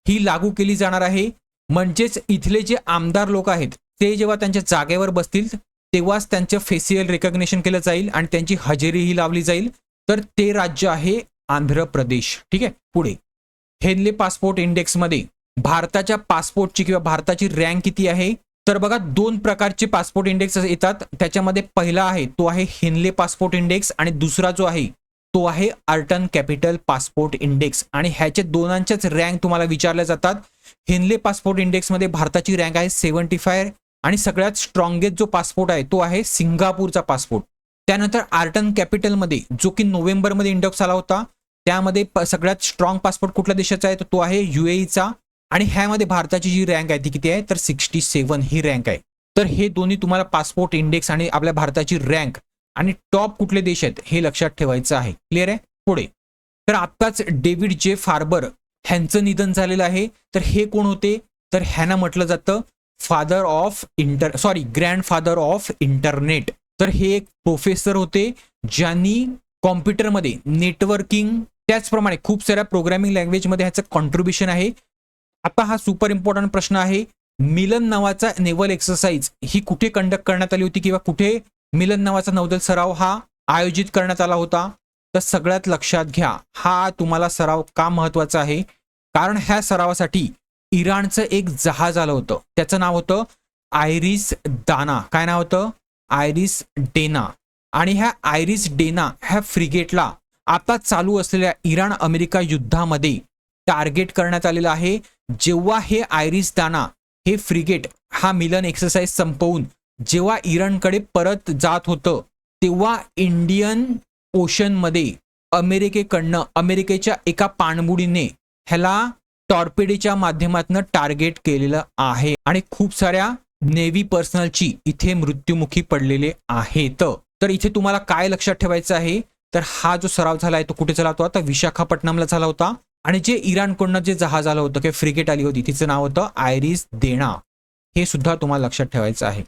ही लागू केली जाणार आहे? म्हणजेच इथले जे आमदार लोक आहेत ते जेव्हा त्यांच्या जागेवर बसतील तेव्हाच त्यांचं फेशियल रिकग्निशन केलं जाईल आणि त्यांची हजेरीही लावली जाईल. तर ते राज्य आहे आंध्र प्रदेश. ठीक आहे, पुढे, हेनले पासपोर्ट इंडेक्समध्ये भारताच्या पासपोर्टची किंवा भारताची रँक किती आहे? तर बघा, दोन प्रकारचे पासपोर्ट इंडेक्स येतात. त्याच्यामध्ये पहिला आहे तो आहे हेनले पासपोर्ट इंडेक्स आणि दुसरा जो आहे तो आहे आर्टन कॅपिटल पासपोर्ट इंडेक्स. आणि ह्याचे दोनांच्याच रँक तुम्हाला विचारल्या जातात. हेनले पासपोर्ट इंडेक्समध्ये भारताची रँक आहे 75 आणि सगळ्यात स्ट्रॉंगेस्ट जो पासपोर्ट आहे तो आहे सिंगापूरचा पासपोर्ट. त्यानंतर आर्टन कॅपिटलमध्ये जो की नोव्हेंबरमध्ये इंडेक्स आला होता, त्यामध्ये सगळ्यात स्ट्रॉंग पासपोर्ट कुठल्या देशाचा आहे तर तो आहे UAEचा. आणि ह्यामध्ये भारताची जी रँक आहे ती किती आहे तर 67 ही रँक आहे. तर हे दोन्ही तुम्हाला पासपोर्ट इंडेक्स आणि आपल्या भारताची रँक आणि टॉप कुठले देश आहेत हे लक्षात ठेवायचं आहे. क्लिअर आहे? पुढे, तर आत्ताच डेव्हिड जे फार्बर ह्यांचं निधन झालेलं आहे. तर हे कोण होते? तर ह्यांना म्हटलं जातं ग्रँडफादर ऑफ इंटरनेट. तर हे एक प्रोफेसर होते ज्यांनी कॉम्प्युटरमध्ये नेटवर्किंग त्याचप्रमाणे खूप साऱ्या प्रोग्रामिंग लँग्वेजमध्ये ह्याचं कॉन्ट्रीब्युशन आहे. आता हा सुपर इम्पॉर्टंट प्रश्न आहे, मिलन नावाचा नेव्हल एक्सरसाइज ही कुठे कंडक्ट करण्यात आली होती किंवा कुठे मिलन नावाचा नौदल सराव हा आयोजित करण्यात आला होता? तर सगळ्यात लक्षात घ्या, हा तुम्हाला सराव का महत्वाचा आहे? कारण ह्या सरावासाठी इराणचं एक जहाज आलं होतं, त्याचं नाव होतं आयरिस दाना. काय नाव होतं? Iris Dana. आणि ह्या आयरिस डेना ह्या फ्रिगेटला आता चालू असलेल्या इराण अमेरिका युद्धामध्ये टार्गेट करण्यात आलेलं आहे. जेव्हा हे आयरिस दाना हे फ्रिगेट हा मिलन एक्सरसाइज संपवून जेव्हा इराणकडे परत जात होतं, तेव्हा इंडियन ओशनमध्ये अमेरिकेच्या एका पाणबुडीने ह्याला टॉर्पेडोच्या माध्यमातून टार्गेट केलेलं आहे आणि खूप साऱ्या नेव्ही पर्सनलची इथे मृत्युमुखी पडलेले आहेत. तर इथे तुम्हाला काय लक्षात ठेवायचं आहे? तर हा जो सराव झाला आहे तो कुठे झाला होता? तर विशाखापट्टणमला झाला होता. आणि जे इराणकडनं जे जहाज आलं होतं किंवा फ्रिगेट आली होती तिचं नाव होतं आयरिस देना. हे सुद्धा तुम्हाला लक्षात ठेवायचं आहे.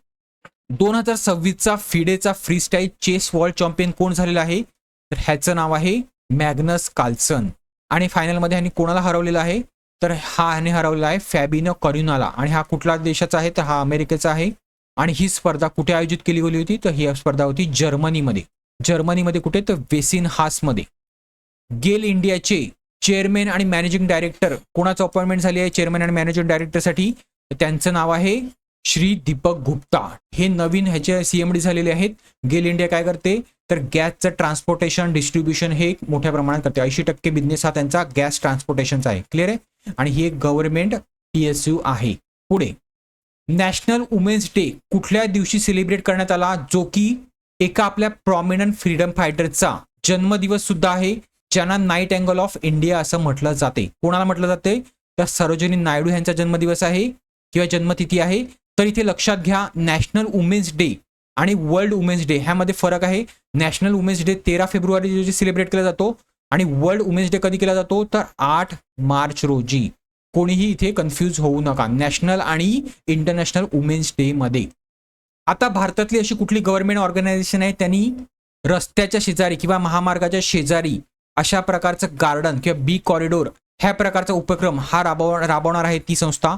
2026चा फिडेचा फ्रीस्टाईल चेस वर्ल्ड चॅम्पियन कोण झालेला आहे? तर ह्याचं नाव आहे मॅग्नस कार्लसन. आणि फायनलमध्ये ह्यांनी कोणाला हरवलेलं आहे? तर ह्याने हरवलेला आहे फॅबिनो कॅरुनाला. आणि हा कुठल्या देशाचा आहे? तर हा अमेरिकेचा आहे. आणि ही स्पर्धा कुठे आयोजित केली गेली होती? तर ही स्पर्धा होती जर्मनीमध्ये कुठे? तर वेसिनहासमध्ये. गेल इंडियाचे चेअरमॅन आणि मॅनेजिंग डायरेक्टर कोणाचं अपॉइंटमेंट झाली आहे चेअरमॅन आणि मॅनेजिंग डायरेक्टरसाठी? त्यांचं नाव आहे श्री दीपक गुप्ता. हे नवीन ह्याचे CMD झालेले आहेत. गेल इंडिया काय करते? तर गॅसचं ट्रान्सपोर्टेशन डिस्ट्रीब्युशन हे मोठ्या प्रमाणात करते. 80% बिझनेस हा त्यांचा गॅस ट्रान्सपोर्टेशनचा आहे. क्लिअर आहे? आणि ही एक गव्हर्नमेंट PSU आहे. पुढे, नॅशनल वुमेन्स डे कुठल्या दिवशी सेलिब्रेट करण्यात आला? जो की एका आपल्या प्रॉमिनंट फ्रीडम फायटरचा जन्मदिवस सुद्धा आहे, ज्यांना नाईट अँगल ऑफ इंडिया असं म्हटलं जाते. कोणाला म्हटलं जाते? तर सरोजिनी नायडू यांचा जन्मदिवस आहे किंवा जन्मतिथी आहे. तर इथे लक्षात घ्या, नॅशनल वुमेन्स डे आणि वर्ल्ड वुमेन्स डे ह्यामध्ये फरक आहे. नॅशनल वुमेन्स डे 13 फेब्रुवारी रोजी सेलिब्रेट केला जातो आणि वर्ल्ड वुमेन्स डे कधी केला जातो? तर 8 मार्च रोजी. कोणीही इथे कन्फ्यूज होऊ नका नॅशनल आणि इंटरनॅशनल वुमेन्स डे मध्ये. आता भारतातली अशी कुठली गव्हर्नमेंट ऑर्गनायझेशन आहे त्यांनी रस्त्याच्या शेजारी किंवा महामार्गाच्या शेजारी अशा प्रकारचं गार्डन किंवा बी कॉरिडोर ह्या प्रकारचा उपक्रम हा राबवणार आहे ती संस्था?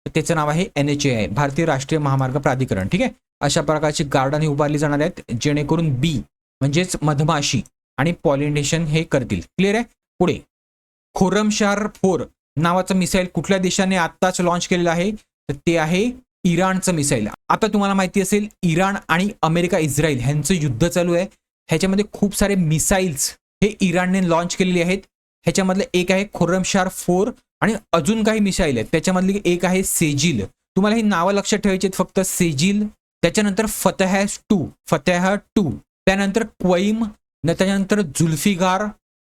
त्याचं नाव आहे NHAI, भारतीय राष्ट्रीय महामार्ग प्राधिकरण. ठीक आहे, अशा प्रकारची गार्डन ही उभारली जाणार आहेत जेणेकरून बी म्हणजेच मधमाशी आणि पॉलिनेशन हे करतील. क्लिअर आहे? पुढे, खुर्रमशाह 4 नावाचं मिसाईल कुठल्या देशाने आत्ताच लॉन्च केलेलं आहे? तर ते आहे इराणचं मिसाईल. आता तुम्हाला माहिती असेल इराण आणि अमेरिका इस्रायल ह्यांचं युद्ध चालू आहे. ह्याच्यामध्ये खूप सारे मिसाईल्स हे इराणने लॉन्च केलेले आहेत. ह्याच्यामधलं एक आहे खुर्रमशाह 4 आणि अजून काही मिसाईल आहेत. त्याच्यामधली एक आहे सेजिल. तुम्हाला ही नावं लक्षात ठेवायची आहेत फक्त. सेजिल, त्याच्यानंतर फतेह 2, त्यानंतर क्वईम, त्याच्यानंतर जुल्फिकार,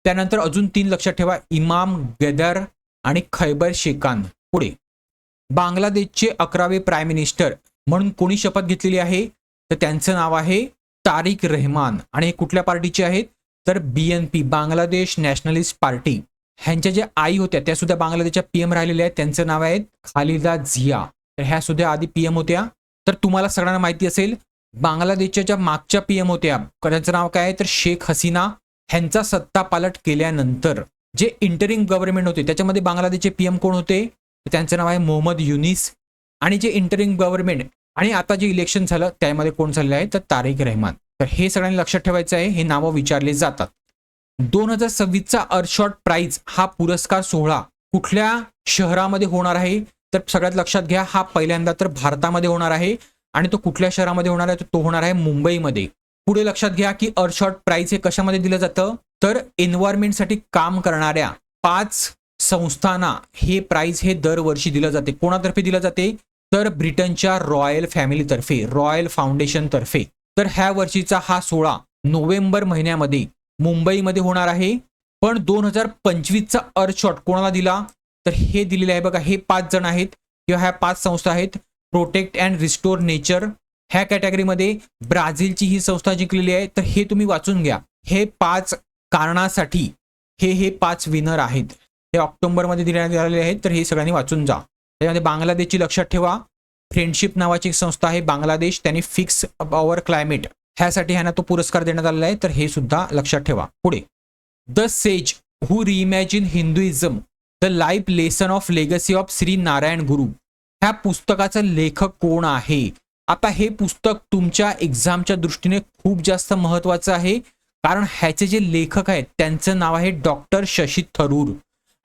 त्यानंतर अजून 3 लक्षात ठेवा, इमाम गदर आणि खैबर शेकान. पुढे, बांगलादेशचे 11वे प्राईम मिनिस्टर म्हणून कोणी शपथ घेतलेली आहे? तर त्यांचं नाव आहे तारिक रहमान. आणि हे कुठल्या पार्टीचे आहेत? तर BNP, बांगलादेश नॅशनलिस्ट पार्टी. ह्यांच्या ज्या आई होत्या त्या सुद्धा बांगलादेशच्या PM राहिलेल्या आहेत. त्यांचं नाव आहे खालिदा जिया. तर ह्या सुद्धा आधी PM होत्या. तर तुम्हाला सगळ्यांना माहिती असेल बांगलादेशच्या ज्या मागच्या PM होत्या त्यांचं नाव काय आहे? तर शेख हसीना. ह्यांचा सत्ता पालट केल्यानंतर जे इंटरिंग गव्हर्नमेंट होते त्याच्यामध्ये बांगलादेशचे PM कोण होते? त्यांचं नाव आहे मोहम्मद युनिस. आणि जे इंटरिंग गव्हर्नमेंट आणि आता जे इलेक्शन झालं त्यामध्ये कोण झालेलं आहे? तर तारिक रहमान. तर हे सगळ्यांनी लक्षात ठेवायचं आहे, हे नावं विचारले जातात. 2026चा अर्थशॉट प्राइज हा पुरस्कार सोहळा कुठल्या शहरामध्ये होणार आहे, तर सगळ्यात लक्षात घ्या, हा पहिल्यांदा तर भारतामध्ये होणार आहे आणि तो कुठल्या शहरामध्ये होणार आहे, तर तो होणार आहे मुंबईमध्ये. पुढे लक्षात घ्या की अर्थशॉट प्राइज हे कशामध्ये दिलं जातं, तर एन्व्हायरमेंटसाठी काम करणाऱ्या 5 संस्थांना हे प्राइज हे दरवर्षी दिलं जाते. कोणातर्फे दिलं जाते, तर ब्रिटनच्या रॉयल फॅमिलीतर्फे, रॉयल फाउंडेशन तर्फे. तर ह्या वर्षीचा हा सोहळा नोव्हेंबर महिन्यामध्ये मुंबईमध्ये होणार आहे. पण 2025चा अर्थशॉट कोणाला दिला, तर हे दिलेले आहे बघा, हे 5 जण आहेत किंवा ह्या 5 संस्था आहेत. प्रोटेक्ट अँड रिस्टोर नेचर ह्या कॅटेगरीमध्ये ब्राझीलची ही संस्था जिंकलेली आहे. तर हे तुम्ही वाचून घ्या. हे 5 कारणासाठी हे 5 विनर आहेत. हे ऑक्टोबरमध्ये देण्यात आलेले आहेत. तर हे सगळ्यांनी वाचून जा. त्यामध्ये बांगलादेशची लक्षात ठेवा, फ्रेंडशिप नावाची एक संस्था आहे बांगलादेश, त्यांनी फिक्स अवर क्लायमेट ह्यासाठी ह्यांना तो पुरस्कार देण्यात आलेला आहे. तर हे सुद्धा लक्षात ठेवा. पुढे, the sage who reimagine Hinduism, the life lesson of legacy of Sree Narayana Guru. ह्या पुस्तकाचा लेखक कोण आहे? आता हे पुस्तक तुमच्या एक्झामच्या दृष्टीने खूप जास्त महत्वाचं आहे, कारण ह्याचे जे लेखक आहेत त्यांचं नाव आहे डॉक्टर शशी थरूर.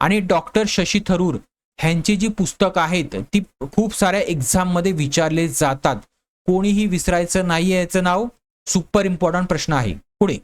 आणि डॉक्टर शशी थरूर ह्यांची जी पुस्तकं आहेत ती खूप साऱ्या एक्झाममध्ये विचारले जातात. कोणीही विसरायचं नाही, याचं नाव सुपर इम्पॉर्टंट प्रश्न आहे. पुढे,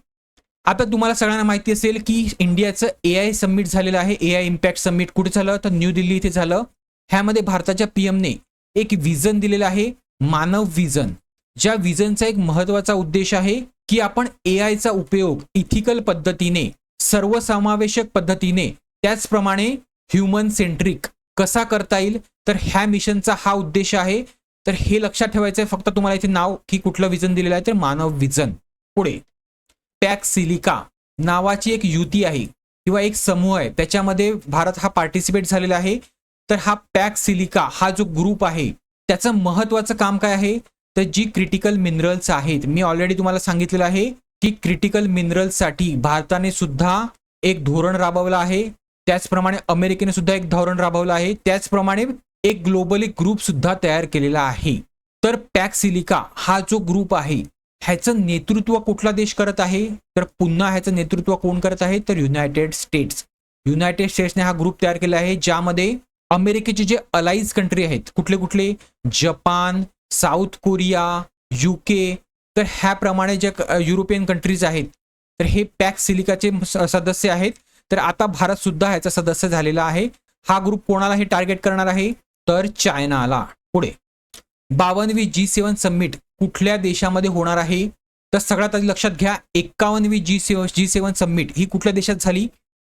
आता तुम्हाला सगळ्यांना माहिती असेल की इंडियाचं AI समिट झालेलं आहे. AI इम्पॅक्ट समिट कुठे झालं, तर न्यू दिल्ली इथे झालं. ह्यामध्ये भारताच्या पीएमने एक विजन दिलेलं आहे, मानव विजन. ज्या विजनचा एक महत्वाचा उद्देश आहे की आपण AIचा उपयोग इथिकल पद्धतीने, सर्वसमावेशक पद्धतीने, त्याचप्रमाणे ह्युमन सेंट्रिक कसा करता येईल. तर ह्या मिशनचा हा उद्देश आहे. तर हे लक्षात ठेवायचं आहे. फक्त तुम्हाला इथे नाव की कुठलं विजन दिलेलं आहे, तर मानव विजन. पुढे, पॅक सिलिका नावाची एक युती आहे किंवा एक समूह आहे, त्याच्यामध्ये भारत हा पार्टिसिपेट झालेला आहे. तर हा पॅक सिलिका हा जो ग्रुप आहे त्याचं महत्वाचं काम काय आहे, तर जी क्रिटिकल मिनरल्स आहेत, मी ऑलरेडी तुम्हाला सांगितलेलं आहे की क्रिटिकल मिनरल्ससाठी भारताने सुद्धा एक धोरण राबवलं आहे. त्याचप्रमाणे अमेरिकेने सुद्धा एक धोरण राबवलं आहे. त्याचप्रमाणे एक ग्लोबली ग्रुप सुद्धा तयार केलेला आहे. तर पॅक सिलिका हा जो ग्रुप आहे ह्याचं नेतृत्व कुठला देश करत आहे, तर पुन्हा ह्याचं नेतृत्व कोण करत आहे, तर युनायटेड स्टेट्स. युनायटेड स्टेट्सने हा ग्रुप तयार केला आहे, ज्यामध्ये अमेरिकेचे जे अलाइज कंट्री आहेत, कुठले कुठले, जपान, साऊथ कोरिया, UK, तर ह्याप्रमाणे जे युरोपियन कंट्रीज आहेत, तर हे पॅक सिलिकाचे सदस्य आहेत. तर आता भारत सुद्धा ह्याचा सदस्य झालेला आहे. हा ग्रुप कोणाला हे टार्गेट करणार आहे, तर चायनाला. पुढे, 52वी G7 समिट कुठल्या देशामध्ये होणार आहे, तर सगळ्यात आधी लक्षात घ्या, 51वी G7 समिट ही कुठल्या देशात झाली,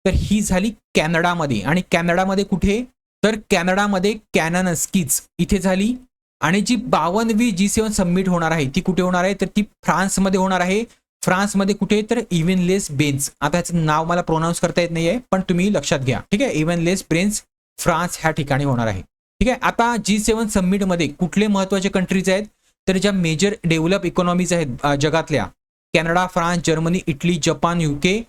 तर ही झाली कॅनडामध्ये. आणि कॅनडामध्ये कुठे, तर कॅनडामध्ये कॅननस्कीज इथे झाली. आणि जी 52वी G7 समिट होणार आहे ती कुठे होणार आहे, तर ती फ्रान्समध्ये होणार आहे. फ्रान्समध्ये कुठे, तर इव्हनलेस बेन्स. आता ह्याचं नाव मला प्रोनाऊन्स करता येत नाहीये, पण तुम्ही लक्षात घ्या, ठीक आहे. इव्हनलेस बेन्स फ्रान्स ह्या ठिकाणी होणार आहे, ठीक आहे. आता G7 समिटमध्ये कुठले महत्वाचे कंट्रीज आहेत, तर ज्या मेजर डेव्हलप इकॉनॉमीज आहेत जगातल्या, Canada, France, Germany, Italy, Japan, UK,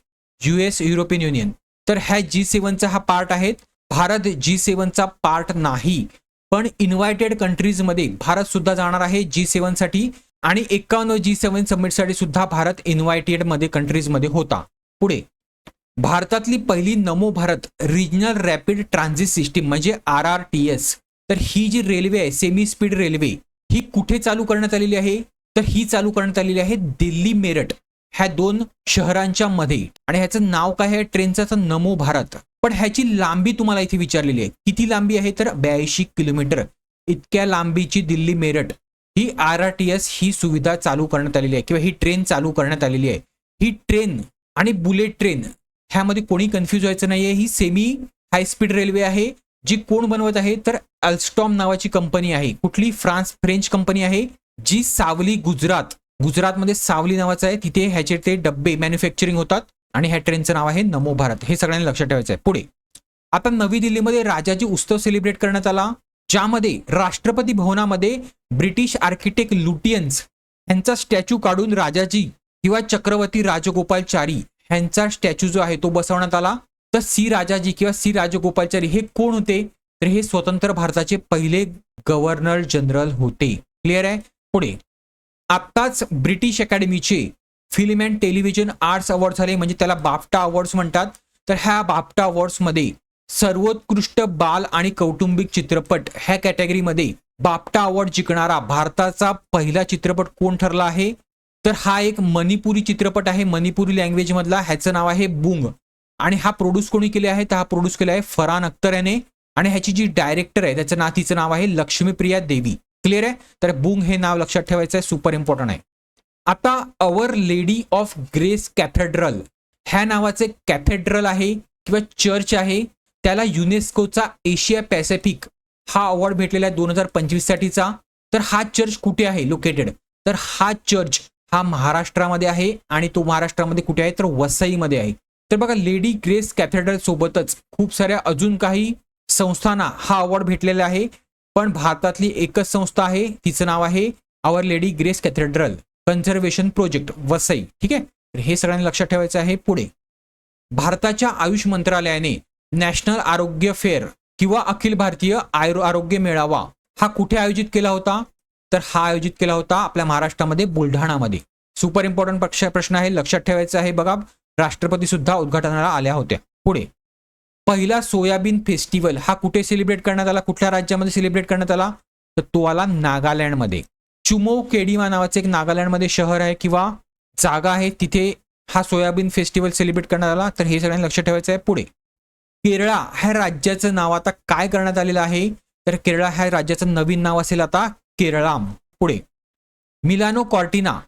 US, European union. तर ह्या G7चा हा पार्ट आहेत. भारत G7चा पार्ट नाही, पण इन्व्हायटेड कंट्रीजमध्ये भारत सुद्धा जाणार आहे G7 साठी. आणि 51 G7 समिटसाठी सुद्धा भारत इन्व्हायटेड मध्ये कंट्रीजमध्ये होता. पुढे, भारतातली पहिली Namo Bharat regional rapid transit system म्हणजे RRTS. तर ही जी रेल्वे आहे, सेमी स्पीड रेल्वे, ही कुठे चालू करण्यात आलेली आहे, तर ही चालू करण्यात आलेली आहे दिल्ली मेरठ ह्या 2 शहरांच्या मध्ये. आणि ह्याचं नाव काय आहे ट्रेनचं, तर नमो भारत. पण ह्याची लांबी तुम्हाला इथे विचारलेली आहे, किती लांबी आहे, तर 82 किलोमीटर इतक्या लांबीची दिल्ली मेरठ ही RRTS ही सुविधा चालू करण्यात आलेली आहे किंवा ही ट्रेन चालू करण्यात आलेली आहे. ही ट्रेन आणि बुलेट ट्रेन ह्यामध्ये कोणी कन्फ्यूज व्हायचं नाहीये. ही सेमी हाय स्पीड रेल्वे आहे, जी कोण बनवत आहे, तर अल्स्टॉम नावाची कंपनी आहे. कुठली, फ्रेंच कंपनी आहे, जी सावली गुजरातमध्ये सावली नावाचं आहे, तिथे ह्याचे ते डब्बे मॅन्युफॅक्चरिंग होतात. आणि ह्या ट्रेनचं नाव आहे नमो भारत. हे सगळ्यांनी लक्षात ठेवायचं आहे. पुढे, आता नवी दिल्लीमध्ये राजाजी उत्सव सेलिब्रेट करण्यात आला, ज्यामध्ये राष्ट्रपती भवनामध्ये ब्रिटिश आर्किटेक्ट लुटियन्स यांचा स्टॅच्यू काढून राजाजी किंवा चक्रवर्ती राजगोपालचारी यांचा स्टॅच्यू जो आहे तो बसवण्यात आला. तर सी राजाजी किंवा सी राजगोपालचारी हे कोण होते, तर हे स्वतंत्र भारताचे पहिले गव्हर्नर जनरल होते. क्लिअर आहे. पुढे, आत्ताच ब्रिटिश अकॅडमीचे film and television arts award झाले, म्हणजे त्याला बाफ्टा अवॉर्ड्स म्हणतात. तर ह्या बाफ्टा अवॉर्ड्स मध्ये सर्वोत्कृष्ट बाल आणि कौटुंबिक चित्रपट ह्या कॅटेगरीमध्ये बाफ्टा अवॉर्ड जिंकणारा भारताचा पहिला चित्रपट कोण ठरला आहे? तर हा एक मणिपुरी चित्रपट आहे, मणिपुरी लँग्वेज मधला. ह्याचं नाव आहे बुंग. आणि हा प्रोड्यूस कोणी केले आहे? तर हा प्रोड्यूस केला आहे फरहान अख्तर याने. आणि ह्याची जी डायरेक्टर आहे त्याचं तिचं नाव आहे लक्ष्मीप्रिया देवी. क्लिअर आहे? तर बुंग हे नाव लक्षात ठेवायचं आहे, सुपर इम्पॉर्टंट आहे. आता our lady of grace cathedral ह्या नावाचे कॅथेड्रल आहे किंवा चर्च आहे, त्याला युनेस्कोचा एशिया पॅसिफिक हा अवॉर्ड भेटलेला आहे 2025 साठीचा. तर हा चर्च कुठे आहे लोकेटेड? तर हा चर्च हा महाराष्ट्रामध्ये आहे. आणि तो महाराष्ट्रामध्ये कुठे आहे? तर वसईमध्ये आहे. तर बघा, लेडी ग्रेस कॅथेड्रल सोबतच खूप साऱ्या अजून काही संस्थांना हा अवॉर्ड भेटलेला आहे. पण भारतातली एकच संस्था आहे, तिचं नाव आहे our lady grace cathedral conservation project Vasai. ठीक आहे, तर हे सगळ्यांनी लक्षात ठेवायचं आहे. पुढे, भारताच्या आयुष मंत्रालयाने नॅशनल आरोग्य फेअर किंवा अखिल भारतीय आरोग्य मेळावा हा कुठे आयोजित केला होता? तर हा आयोजित केला होता आपल्या महाराष्ट्रामध्ये बुलढाणामध्ये. सुपर इम्पॉर्टंट प्रश्न आहे, लक्षात ठेवायचा आहे. बघा, राष्ट्रपती सुद्धा उद्घाटनाला आल्या होत्या. पुढे, पहिला सोयाबीन फेस्टिवल हा कुठे सेलिब्रेट करण्यात आला? कुठल्या राज्यामध्ये सेलिब्रेट करण्यात आला? तर तो आला नागालँडमध्ये. चुमो केडिमा नावाचे एक नागालँडमध्ये शहर आहे किंवा जागा आहे, तिथे हा सोयाबीन फेस्टिवल सेलिब्रेट करण्यात आला. तर हे सगळ्यांनी लक्षात ठेवायचं आहे. पुढे, केरळा ह्या राज्याचं नाव आता काय करण्यात आलेलं आहे? तर केरळा ह्या राज्याचं नवीन नाव असेल आता केरळाम. पुढे, मिलानो कॉर्टिना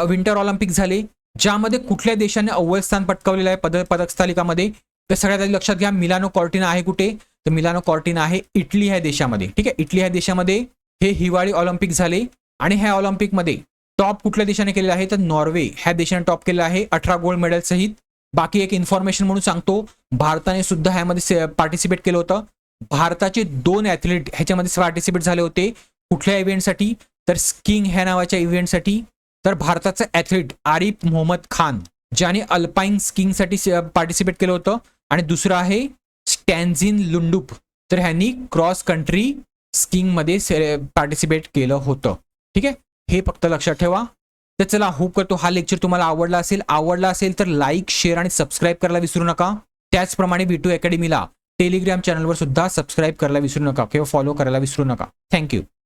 विंटर ऑलिम्पिक झाले, ज्यामध्ये कुठल्या देशाने अव्वल स्थान पटकावलेलं आहे पदक तालिकामध्ये? तर सगळ्यात आधी लक्षात घ्या, मिलानो कॉर्टिना आहे कुठे? तर मिलानो कॉर्टिना आहे इटली ह्या देशामध्ये. ठीक आहे, इटली ह्या देशामध्ये हे हिवाळी ऑलिम्पिक झाले. आणि ह्या ऑलिम्पिकमध्ये टॉप कुठल्या देशाने केलेलं आहे? तर नॉर्वे ह्या देशाने टॉप केलेलं आहे 18 गोल्ड मेडल सहित. बाकी एक इन्फॉर्मेशन म्हणून सांगतो, भारताने सुद्धा ह्यामध्ये पार्टिसिपेट केलं होतं. भारताचे 2 ॲथलीट ह्याच्यामध्ये पार्टिसिपेट झाले होते. कुठल्या इव्हेंटसाठी? तर स्कीइंग ह्या नावाच्या इव्हेंटसाठी. तर भारताचा ॲथलीट आरिफ मोहम्मद खान, ज्याने अल्पाईन स्कीइंगसाठी पार्टिसिपेट केलं होतं. आणि दुसरं आहे स्टॅन्झिन लुंडूप, तर ह्यांनी क्रॉस कंट्री स्कीइंगमध्ये पार्टिसिपेट केलं होतं. ठीक आहे, हे फक्त लक्षात ठेवा. तर चला, होप करतो हा लेक्चर तुम्हाला आवडला असेल तर लाईक, शेअर आणि सबस्क्राईब करायला विसरू नका. त्याचप्रमाणे V2 अकॅडमीला टेलिग्राम चॅनलवर सुद्धा सबस्क्राईब करायला विसरू नका किंवा फॉलो करायला विसरू नका. थँक्यू.